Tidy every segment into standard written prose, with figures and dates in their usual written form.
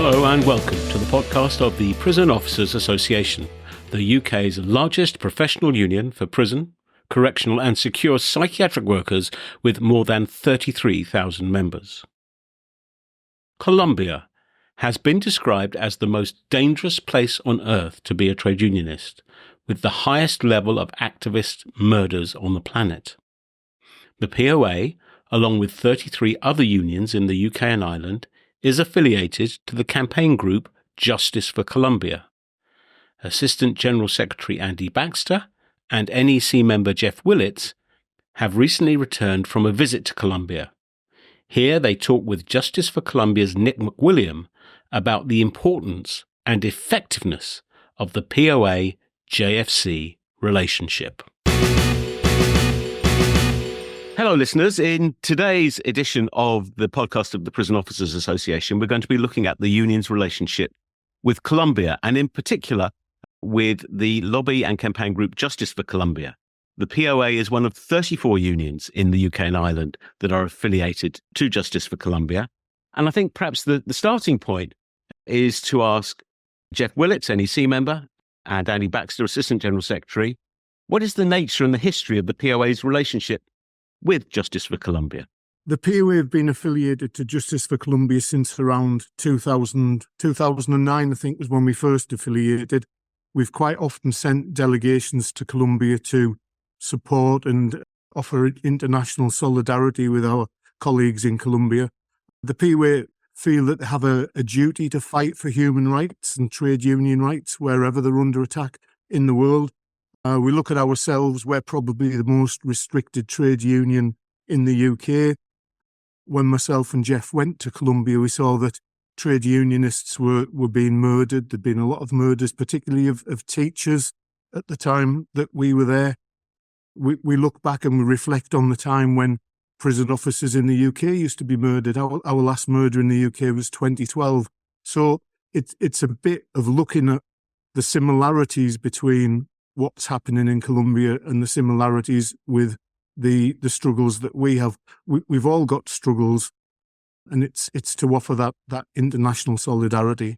Hello and welcome to the podcast of the Prison Officers Association, the UK's largest professional union for prison, correctional and secure psychiatric workers with more than 33,000 members. Colombia has been described as the most dangerous place on earth to be a trade unionist, with the highest level of activist murders on the planet. The POA, along with 33 other unions in the UK and Ireland, is affiliated to the campaign group Justice for Colombia. Assistant General Secretary Andy Baxter and NEC member Jeff Willits have recently returned from a visit to Colombia. Here they talk with Justice for Colombia's Nick McWilliam about the importance and effectiveness of the POA-JFC relationship. Hello, listeners. In today's edition of the podcast of the Prison Officers Association, we're going to be looking at the union's relationship with Colombia, and in particular with the lobby and campaign group Justice for Colombia. The POA is one of 34 unions in the UK and Ireland that are affiliated to Justice for Colombia. And I think perhaps the starting point is to ask Jeff Willits, NEC member, and Andy Baxter, Assistant General Secretary, what is the nature and the history of the POA's relationship with Justice for Colombia? The POA have been affiliated to Justice for Colombia since around 2009, I think was when we first affiliated. We've quite often sent delegations to Colombia to support and offer international solidarity with our colleagues in Colombia. The POA feel that they have a duty to fight for human rights and trade union rights wherever they're under attack in the world. We look at ourselves, we're probably the most restricted trade union in the UK. When myself and Jeff went to Colombia, we saw that trade unionists were being murdered. There'd been a lot of murders, particularly of teachers at the time that we were there. We look back and we reflect on the time when prison officers in the UK used to be murdered. Our last murder in the UK was 2012. So it's a bit of looking at the similarities between what's happening in Colombia and the similarities with the struggles that we have. We've all got struggles, and it's to offer that international solidarity.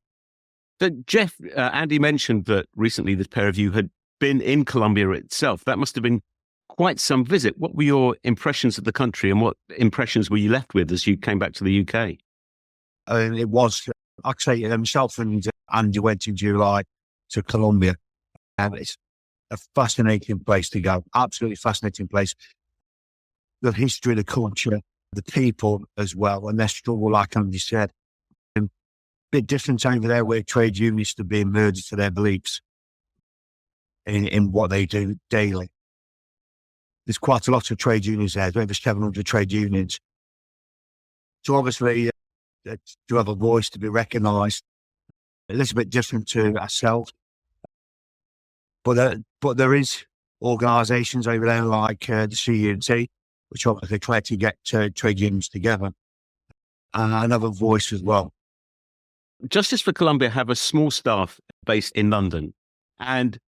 So Jeff, Andy mentioned that recently the pair of you had been in Colombia itself. That must have been quite some visit. What were your impressions of the country, and what impressions were you left with as you came back to the UK? It was, I'd say, myself and Andy went in July to Colombia, and it's a fascinating place to go. Absolutely fascinating place. The history, the culture, the people as well, and their struggle, like Andy said. A bit different over there where trade unionists are being murdered for their beliefs in what they do daily. There's quite a lot of trade unions there. There's over 700 trade unions. So obviously, to have a voice, to be recognised, a little bit different to ourselves. But there is organisations over there like the CUNT, which obviously try to get trade unions together, and another voice as well. Justice for Colombia have a small staff based in London, and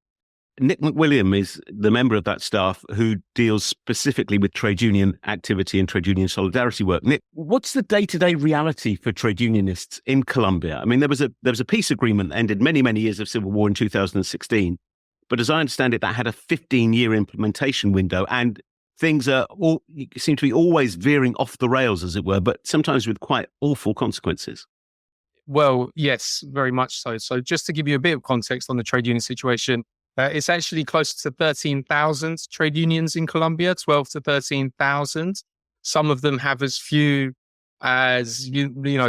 Nick McWilliam is the member of that staff who deals specifically with trade union activity and trade union solidarity work. Nick, what's the day-to-day reality for trade unionists in Colombia? I mean, there was a peace agreement that ended many, many years of civil war in 2016. But as I understand it, that had a 15-year implementation window, and things seem to be always veering off the rails, as it were, but sometimes with quite awful consequences. Well, yes, very much so. So just to give you a bit of context on the trade union situation, it's actually close to 13,000 trade unions in Colombia, 12 to 13,000. Some of them have as few as,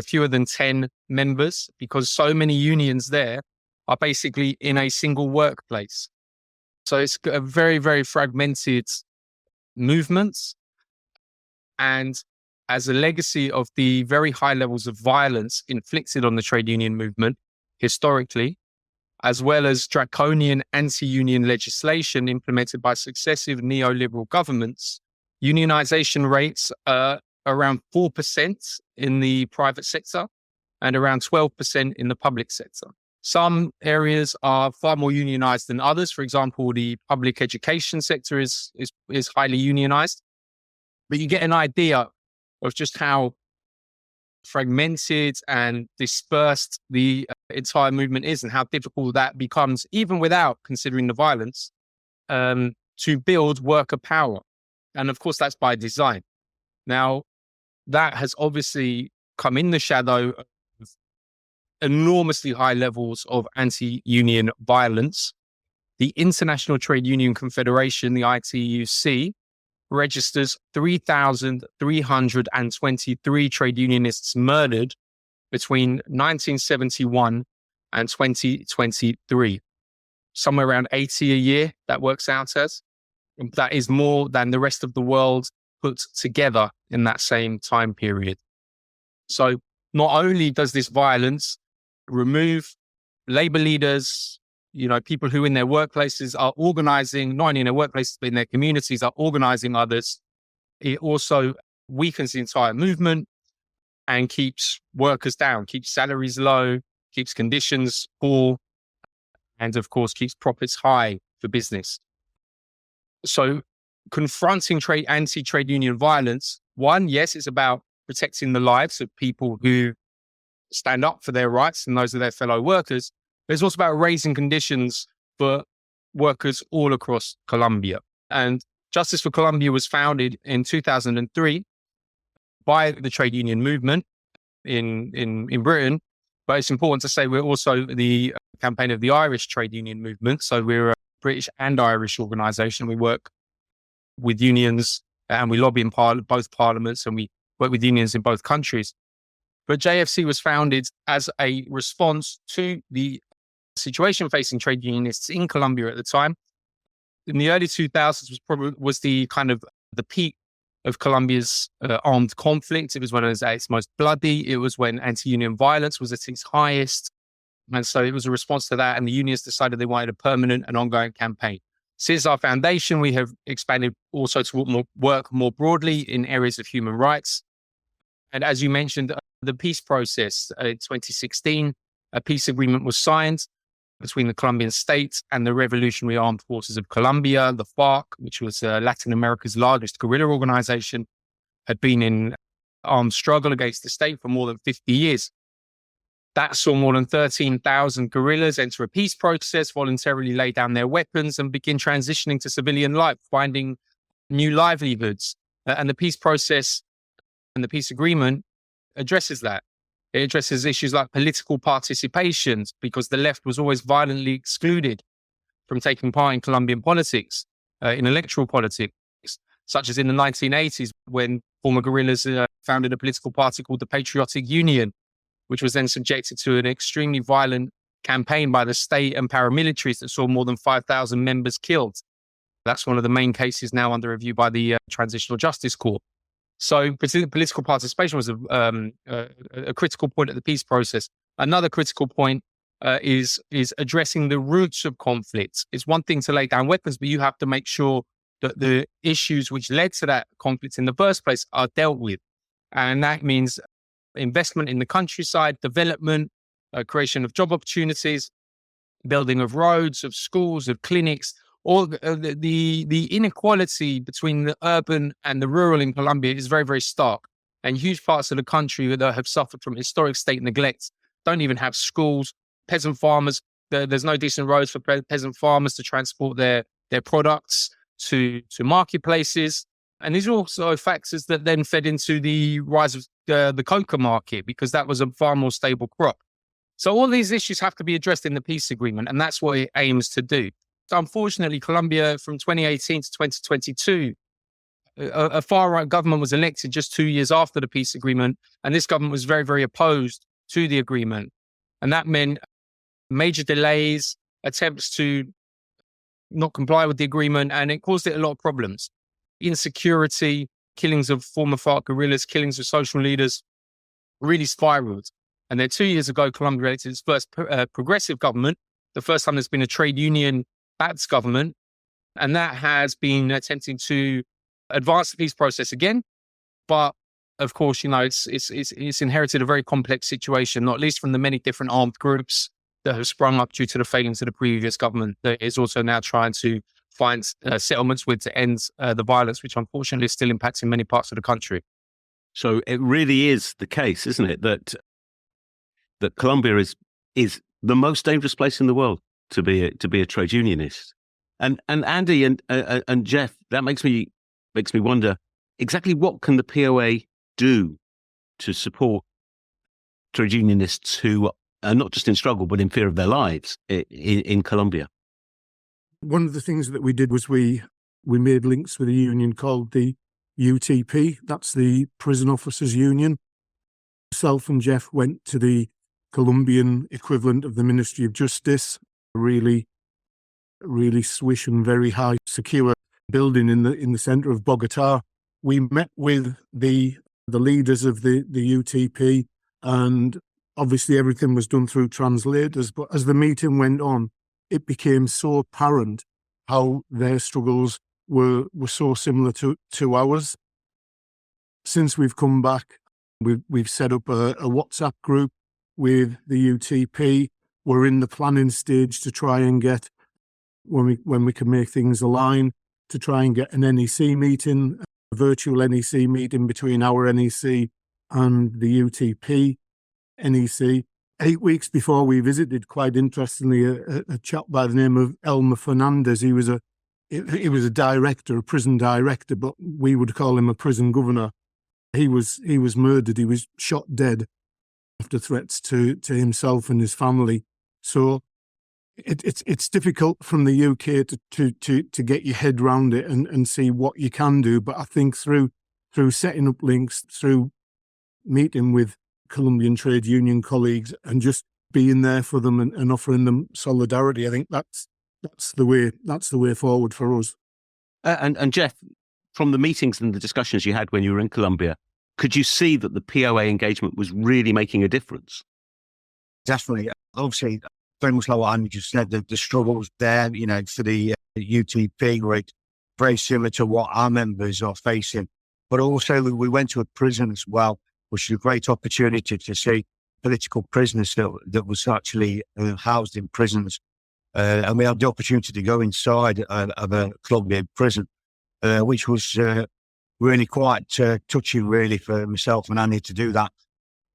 fewer than 10 members, because so many unions there are basically in a single workplace. So it's a very, very fragmented movement. And as a legacy of the very high levels of violence inflicted on the trade union movement historically, as well as draconian anti-union legislation implemented by successive neoliberal governments, unionization rates are around 4% in the private sector and around 12% in the public sector. Some areas are far more unionized than others. For example, the public education sector is highly unionized. But you get an idea of just how fragmented and dispersed the entire movement is, and how difficult that becomes, even without considering the violence, to build worker power. And of course, that's by design. Now, that has obviously come in the shadow of enormously high levels of anti-union violence. The International Trade Union Confederation, the ITUC, registers 3,323 trade unionists murdered between 1971 and 2023. Somewhere around 80 a year, that works out as. That is more than the rest of the world put together in that same time period. So not only does this violence remove labor leaders, people who in their workplaces are organizing, not only in their workplaces, but in their communities are organizing others, it also weakens the entire movement and keeps workers down, keeps salaries low, keeps conditions poor, and of course, keeps profits high for business. So confronting anti-trade union violence, one, yes, it's about protecting the lives of people who stand up for their rights and those of their fellow workers. But it's also about raising conditions for workers all across Colombia. And Justice for Colombia was founded in 2003 by the trade union movement in Britain. But it's important to say we're also the campaign of the Irish trade union movement. So we're a British and Irish organisation. We work with unions and we lobby in both parliaments, and we work with unions in both countries. But JFC was founded as a response to the situation facing trade unionists in Colombia at the time. In the early 2000s was the kind of the peak of Colombia's armed conflict. It was when it was at its most bloody. It was when anti-union violence was at its highest. And so it was a response to that. And the unions decided they wanted a permanent and ongoing campaign. Since our foundation, we have expanded also to work more broadly in areas of human rights. And as you mentioned, the peace process in 2016, a peace agreement was signed between the Colombian state and the Revolutionary Armed Forces of Colombia, the FARC, which was Latin America's largest guerrilla organization, had been in armed struggle against the state for more than 50 years. That saw more than 13,000 guerrillas enter a peace process, voluntarily lay down their weapons and begin transitioning to civilian life, finding new livelihoods. And the peace process and the peace agreement addresses that. It addresses issues like political participation, because the left was always violently excluded from taking part in Colombian politics, in electoral politics, such as in the 1980s when former guerrillas founded a political party called the Patriotic Union, which was then subjected to an extremely violent campaign by the state and paramilitaries that saw more than 5,000 members killed. That's one of the main cases now under review by the Transitional Justice Court. So political participation was a critical point of the peace process. Another critical point is addressing the roots of conflict. It's one thing to lay down weapons, but you have to make sure that the issues which led to that conflict in the first place are dealt with. And that means investment in the countryside, development, creation of job opportunities, building of roads, of schools, of clinics. All the inequality between the urban and the rural in Colombia is very, very stark. And huge parts of the country that have suffered from historic state neglect don't even have schools. Peasant farmers, there's no decent roads for peasant farmers to transport their products to marketplaces. And these are also factors that then fed into the rise of the coca market, because that was a far more stable crop. So all these issues have to be addressed in the peace agreement, and that's what it aims to do. So unfortunately, Colombia from 2018 to 2022, a far-right government was elected just 2 years after the peace agreement, and this government was very, very opposed to the agreement. And that meant major delays, attempts to not comply with the agreement, and it caused it a lot of problems. Insecurity, killings of former FARC guerrillas, killings of social leaders, really spiraled. And then 2 years ago, Colombia elected its first progressive government, the first time there's been a trade union-backed government. And that has been attempting to advance the peace process again. But of course, it's inherited a very complex situation, not least from the many different armed groups that have sprung up due to the failings of the previous government that is also now trying to find settlements with to end the violence, which unfortunately is still impacting many parts of the country. So it really is the case, isn't it, that Colombia is the most dangerous place in the world to be a trade unionist. And Andy and Jeff, that makes me wonder exactly what can the POA do to support trade unionists who are not just in struggle but in fear of their lives in Colombia. One of the things that we did was we made links with a union called the UTP. That's the Prison Officers Union. Myself and Jeff went to the Colombian equivalent of the Ministry of Justice, a really swish and very high secure building in the center of Bogota. We met with the leaders of the UTP, and obviously everything was done through translators. But as the meeting went on, it became so apparent how their struggles were so similar to ours. Since we've come back, we've set up a WhatsApp group with the UTP. We're in the planning stage to try and get, when we can make things align, to try and get an NEC meeting, a virtual NEC meeting between our NEC and the UTP NEC. 8 weeks before we visited, quite interestingly, a chap by the name of Elmer Fernandez. He was a director, a prison director, but we would call him a prison governor. He was murdered. He was shot dead after threats to himself and his family. So it's difficult from the UK to get your head around it and see what you can do. But I think through setting up links, through meeting with Colombian trade union colleagues and just being there for them and offering them solidarity, I think that's the way forward for us. And Jeff, from the meetings and the discussions you had when you were in Colombia, could you see that the POA engagement was really making a difference? Definitely. Obviously, very much like what Andy just said, the struggles there, for the UTP were very similar to what our members are facing. But also we went to a prison as well, which was a great opportunity to see political prisoners that was actually housed in prisons. And we had the opportunity to go inside of a Colombian prison, which was really quite touching, really, for myself and Andy to do that.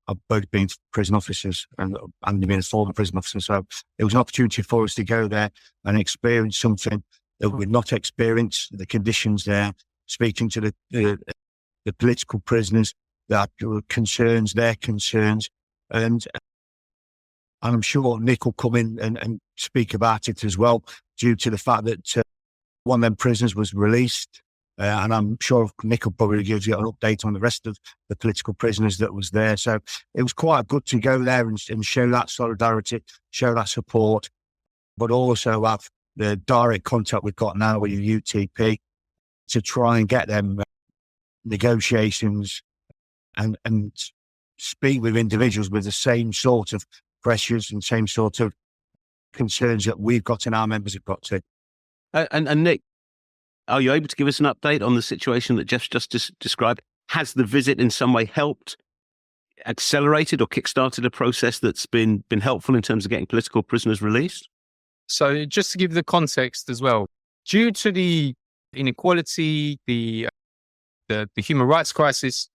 I've both been prison officers and Andy being a former prison officer. So it was an opportunity for us to go there and experience something that we'd not experienced, the conditions there, speaking to the political prisoners, their concerns, and I'm sure Nick will come in and speak about it as well, due to the fact that one of them prisoners was released. And I'm sure Nick will probably give you an update on the rest of the political prisoners that was there. So it was quite good to go there and show that solidarity, show that support, but also have the direct contact we've got now with the UTP to try and get them negotiations and speak with individuals with the same sort of pressures and same sort of concerns that we've got and our members have got to. And Nick, are you able to give us an update on the situation that Jeff's just described? Has the visit in some way helped, accelerated or kickstarted a process that's been helpful in terms of getting political prisoners released? So just to give the context as well, due to the inequality, the human rights crisis,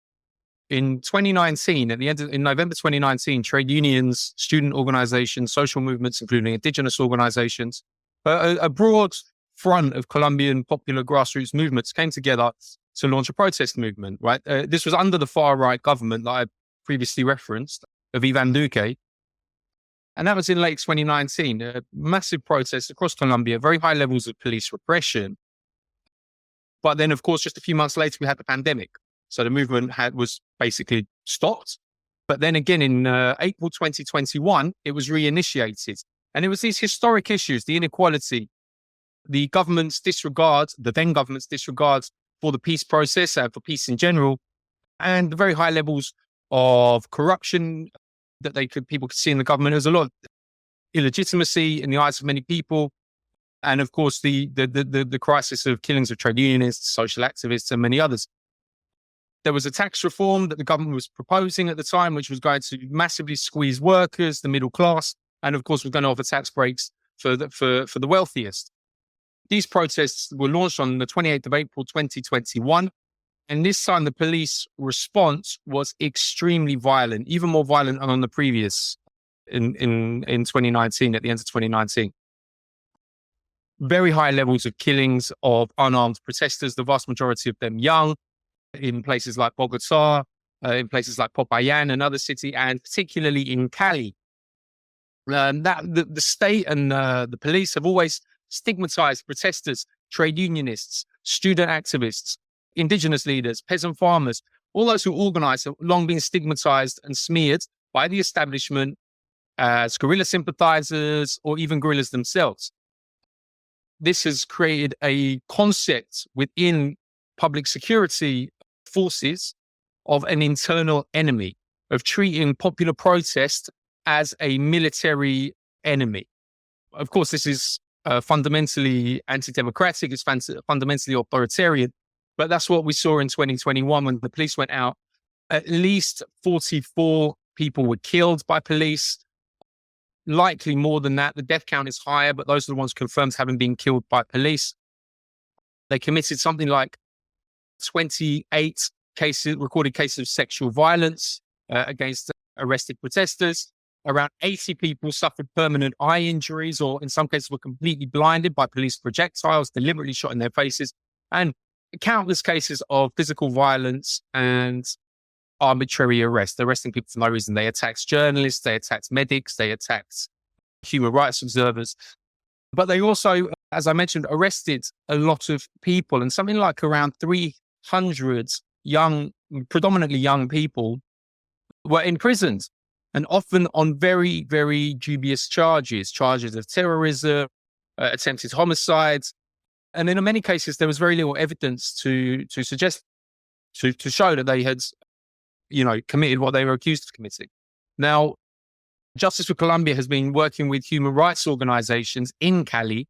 in 2019, in November 2019, trade unions, student organizations, social movements, including indigenous organizations, a broad front of Colombian popular grassroots movements came together to launch a protest movement, right? This was under the far-right government that I previously referenced of Ivan Duque. And that was in late 2019, a massive protest across Colombia, very high levels of police repression. But then, of course, just a few months later, we had the pandemic. So the movement was basically stopped. But then again, in April 2021, it was reinitiated. And it was these historic issues, the inequality, the government's disregard, the then government's disregard for the peace process and for peace in general, and the very high levels of corruption that people could see in the government. There was a lot of illegitimacy in the eyes of many people. And of course, the crisis of killings of trade unionists, social activists, and many others. There was a tax reform that the government was proposing at the time, which was going to massively squeeze workers, the middle class, and of course was going to offer tax breaks for the wealthiest. These protests were launched on the 28th of April, 2021. And this time the police response was extremely violent, even more violent than on the previous in 2019, at the end of 2019. Very high levels of killings of unarmed protesters, the vast majority of them young, in places like Bogota, in places like Popayan, another city, and particularly in Cali. The state and the police have always stigmatized protesters, trade unionists, student activists, indigenous leaders, peasant farmers. All those who organize have long been stigmatized and smeared by the establishment as guerrilla sympathizers or even guerrillas themselves. This has created a concept within public security forces of an internal enemy, of treating popular protest as a military enemy. Of course, this is fundamentally anti-democratic, it's fundamentally authoritarian, but that's what we saw in 2021 when the police went out. At least 44 people were killed by police. Likely more than that. The death count is higher, but those are the ones confirmed having been killed by police. They committed something like 28 recorded cases of sexual violence against arrested protesters. Around 80 people suffered permanent eye injuries, or in some cases were completely blinded by police projectiles deliberately shot in their faces, and countless cases of physical violence and arbitrary arrest, arresting people for no reason. They attacked journalists, they attacked medics, they attacked human rights observers. But they also, as I mentioned, arrested a lot of people, and something like around 300 predominantly young people were imprisoned, and often on very, very dubious charges of terrorism, attempted homicides. And in many cases, there was very little evidence to suggest, to show that they had, committed what they were accused of committing. Now, Justice for Colombia has been working with human rights organizations in Cali,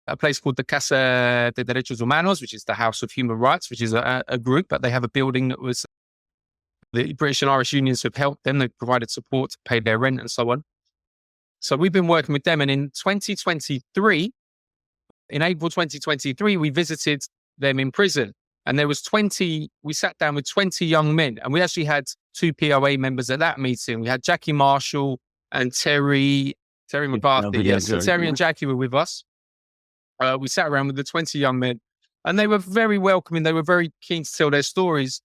a place called the Casa de Derechos Humanos, which is the House of Human Rights, which is a group, but they have a building that was, the British and Irish unions have helped them. They've provided support, paid their rent and so on. So we've been working with them. And in 2023, in April 2023, we visited them in prison. And there was we sat down with 20 young men, and we actually had 2 POA members at that meeting. We had Jackie Marshall and Terry McCarthy. Yes, so Terry and Jackie were with us. We sat around with the 20 young men, and they were very welcoming. They were very keen to tell their stories.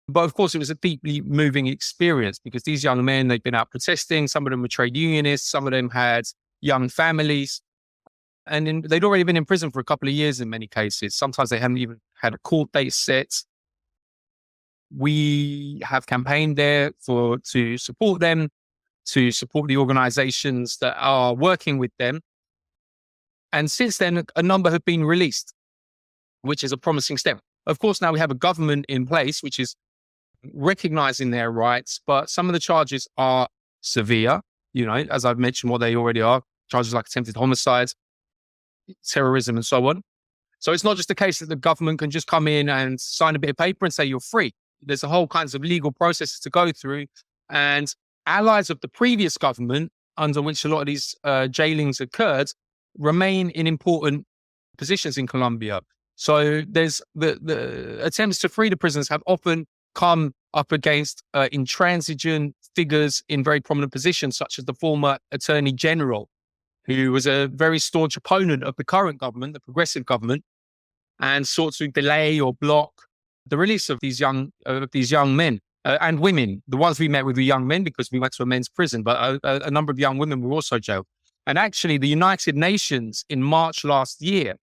But of course, it was a deeply moving experience because these young men, they'd been out protesting. Some of them were trade unionists. Some of them had young families. And they'd already been in prison for a couple of years in many cases. Sometimes they hadn't even had a court date set. We have campaigned there to support them, to support the organizations that are working with them. And since then, a number have been released, which is a promising step. Of course, now we have a government in place, which is recognizing their rights, but some of the charges are severe, as I've mentioned, what they already are, charges like attempted homicide, terrorism, and so on. So it's not just the case that the government can just come in and sign a bit of paper and say you're free. There's a whole kinds of legal processes to go through, and allies of the previous government, under which a lot of these jailings occurred, remain in important positions in Colombia. So there's the attempts to free the prisoners have often come up against intransigent figures in very prominent positions, such as the former Attorney General, who was a very staunch opponent of the current government, the progressive government, and sought to delay or block the release of these young men and women. The ones we met with were young men because we went to a men's prison, but a number of young women were also jailed. And actually, the United Nations in March last year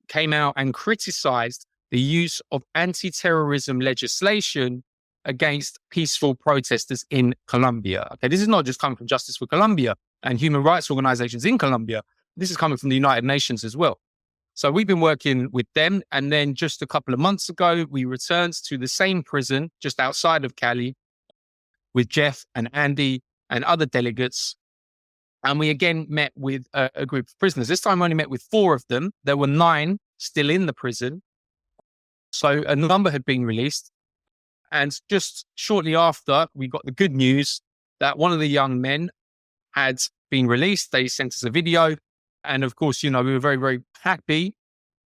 came out and criticized the use of anti-terrorism legislation against peaceful protesters in Colombia. Okay, this is not just coming from Justice for Colombia and human rights organizations in Colombia. This is coming from the United Nations as well. So we've been working with them. And then just a couple of months ago, we returned to the same prison just outside of Cali with Jeff and Andy and other delegates. And we again met with a group of prisoners. This time I only met with 4 of them. There were 9 still in the prison. So a number had been released. And just shortly after, we got the good news that one of the young men had been released. They sent us a video. And of course, we were very, very happy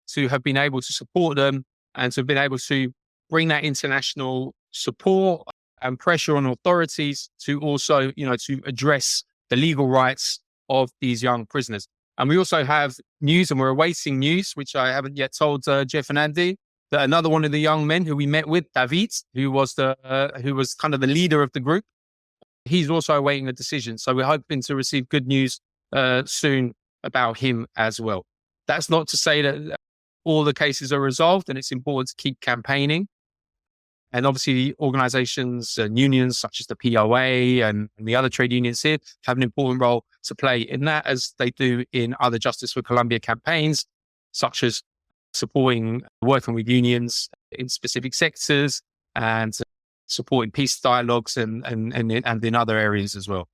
to have been able to support them and to have been able to bring that international support and pressure on authorities to also, to address the legal rights of these young prisoners. And we also have news, and we're awaiting news, which I haven't yet told Jeff and Andy, that another one of the young men who we met with, David, who was kind of the leader of the group, he's also awaiting a decision. So we're hoping to receive good news soon about him as well. That's not to say that all the cases are resolved, and it's important to keep campaigning. And obviously, organizations and unions such as the POA and the other trade unions here have an important role to play in that, as they do in other Justice for Colombia campaigns, such as supporting working with unions in specific sectors and supporting peace dialogues and in other areas as well.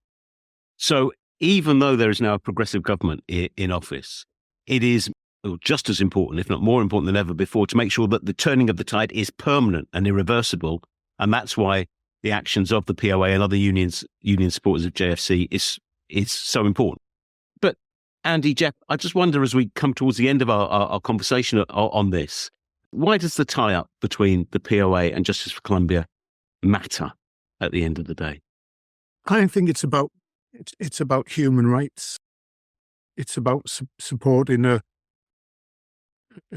So even though there is now a progressive government in office, it is just as important, if not more important than ever before, to make sure that the turning of the tide is permanent and irreversible. And that's why the actions of the POA and other union supporters of JFC is so important. But Andy, Jeff, I just wonder, as we come towards the end of our conversation on this, why does the tie-up between the POA and Justice for Colombia matter at the end of the day? I think it's about human rights. It's about supporting a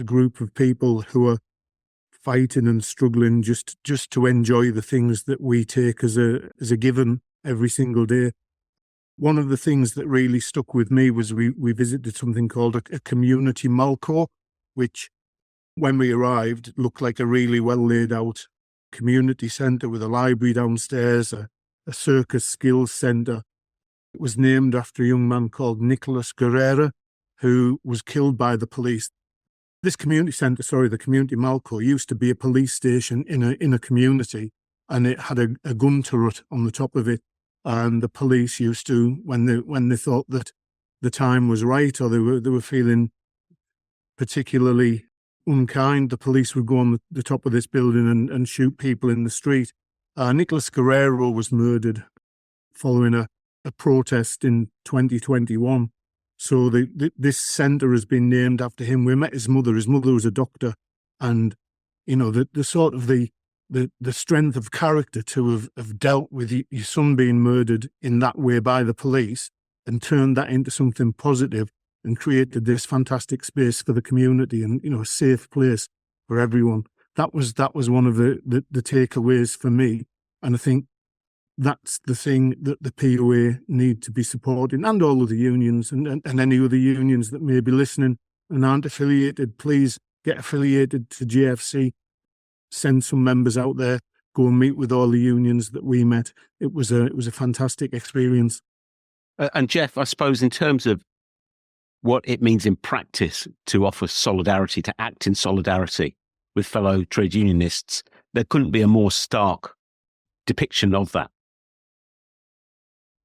group of people who are fighting and struggling just to enjoy the things that we take as a given every single day. One of the things that really stuck with me was we visited something called a community Malco, which when we arrived looked like a really well laid out community centre with a library downstairs, a circus skills centre. It was named after a young man called Nicolas Guerrera, who was killed by the police. This community centre, the community Malco, used to be a police station in a community, and it had a gun turret on the top of it. And the police used to, when they thought that the time was right, or they were feeling particularly unkind, the police would go on the top of this building and shoot people in the street. Nicolas Guerrero was murdered following a protest in 2021. So this centre has been named after him. We met his mother. His mother was a doctor, and the sort of the strength of character to have dealt with your son being murdered in that way by the police and turned that into something positive and created this fantastic space for the community and a safe place for everyone. That was one of the takeaways for me, and I think that's the thing that the POA need to be supporting, and all of the unions and any other unions that may be listening and aren't affiliated. Please get affiliated to JFC. Send some members out there. Go and meet with all the unions that we met. It was a fantastic experience. And Jeff, I suppose in terms of what it means in practice to offer solidarity, to act in solidarity with fellow trade unionists, there couldn't be a more stark depiction of that.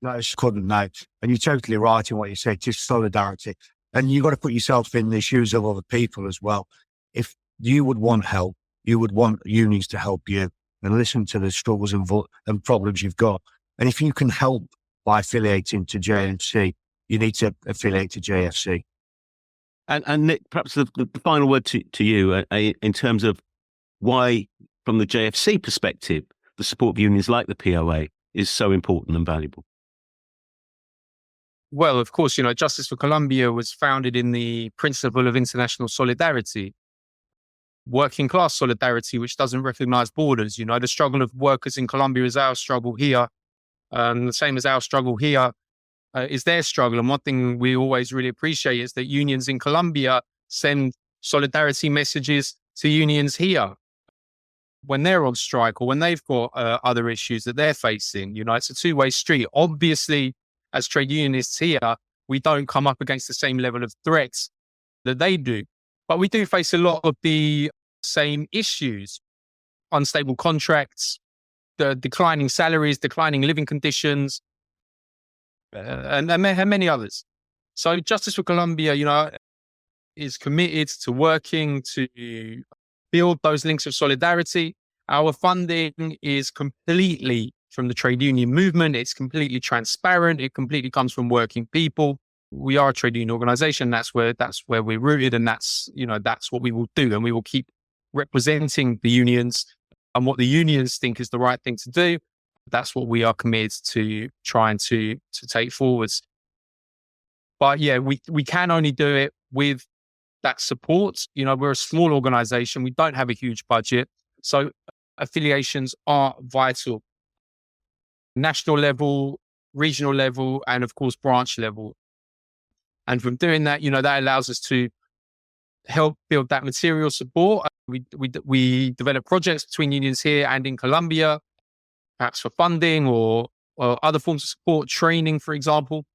No, I just couldn't, no. And you're totally right in what you said, just solidarity. And you've got to put yourself in the shoes of other people as well. If you would want help, you would want unions to help you and listen to the struggles and problems you've got. And if you can help by affiliating to JFC, you need to affiliate to JFC. And Nick, perhaps the final word to you in terms of why, from the JFC perspective, the support of unions like the POA is so important and valuable. Well, of course, Justice for Colombia was founded in the principle of international solidarity, working class solidarity, which doesn't recognize borders. The struggle of workers in Colombia is our struggle here. The same as our struggle here is their struggle. And one thing we always really appreciate is that unions in Colombia send solidarity messages to unions here when they're on strike or when they've got other issues that they're facing. It's a two-way street. Obviously, as trade unionists here, we don't come up against the same level of threats that they do, but we do face a lot of the same issues: unstable contracts, the declining salaries, declining living conditions, and many others. So Justice for Colombia, is committed to working to build those links of solidarity. Our funding is completely from the trade union movement. It's completely transparent. It completely comes from working people. We are a trade union organization. That's where we're rooted, and that's what we will do, and we will keep representing the unions and what the unions think is the right thing to do. That's what we are committed to trying to take forwards. But yeah, we can only do it with that support. We're a small organization. We don't have a huge budget. So affiliations are vital. National level, regional level, and of course, branch level. And from doing that, that allows us to help build that material support. We develop projects between unions here and in Colombia, perhaps for funding or other forms of support, training, for example.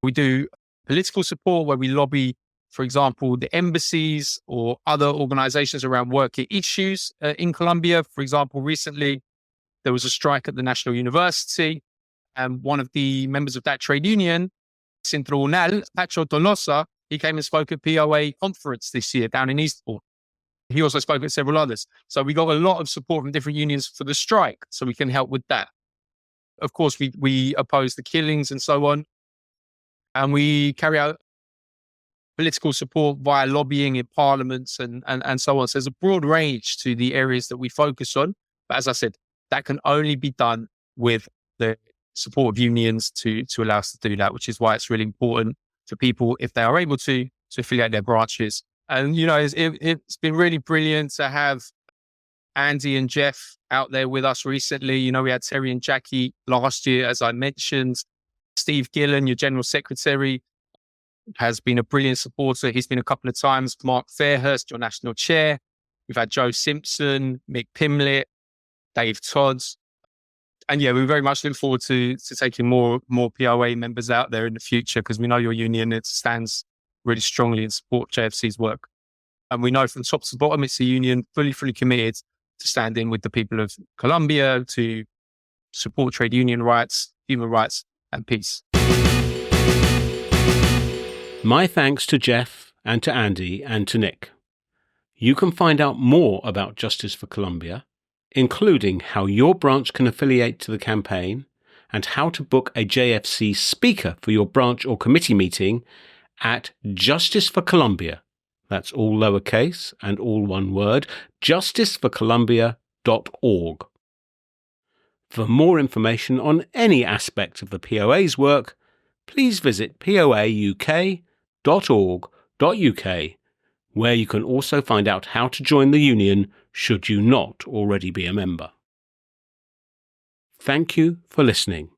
We do political support where we lobby, for example, the embassies or other organizations around worker issues in Colombia. For example, recently there was a strike at the National University, and one of the members of that trade union, Centronal, Pacho Tolosa, he came and spoke at POA conference this year down in Eastport. He also spoke at several others. So we got a lot of support from different unions for the strike, so we can help with that. Of course, we oppose the killings and so on. And we carry out political support via lobbying in parliaments and so on. So there's a broad range to the areas that we focus on. But as I said, that can only be done with the support of unions to allow us to do that, which is why it's really important for people, if they are able to affiliate their branches. And, it's been really brilliant to have Andy and Jeff out there with us recently. We had Terry and Jackie last year, as I mentioned. Steve Gillen, your General Secretary, has been a brilliant supporter. He's been a couple of times. Mark Fairhurst, your National Chair. We've had Joe Simpson, Mick Pimlett, Dave Todd. And yeah, we very much look forward to taking more POA members out there in the future, because we know your union, it stands really strongly in support of JFC's work. And we know from top to bottom, it's a union fully committed to stand in with the people of Colombia, to support trade union rights, human rights, and peace. My thanks to Jeff and to Andy and to Nick. You can find out more about Justice for Colombia, including how your branch can affiliate to the campaign and how to book a JFC speaker for your branch or committee meeting at Justice for Colombia. That's all lowercase and all one word, justiceforcolombia.org. For more information on any aspect of the POA's work, please visit poauk.org.uk, where you can also find out how to join the union should you not already be a member. Thank you for listening.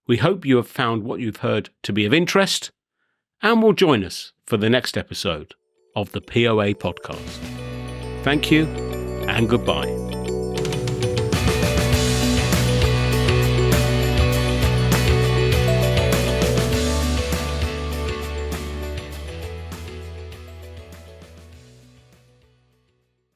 We hope you have found what you've heard to be of interest, and will join us for the next episode of the POA podcast. Thank you and goodbye.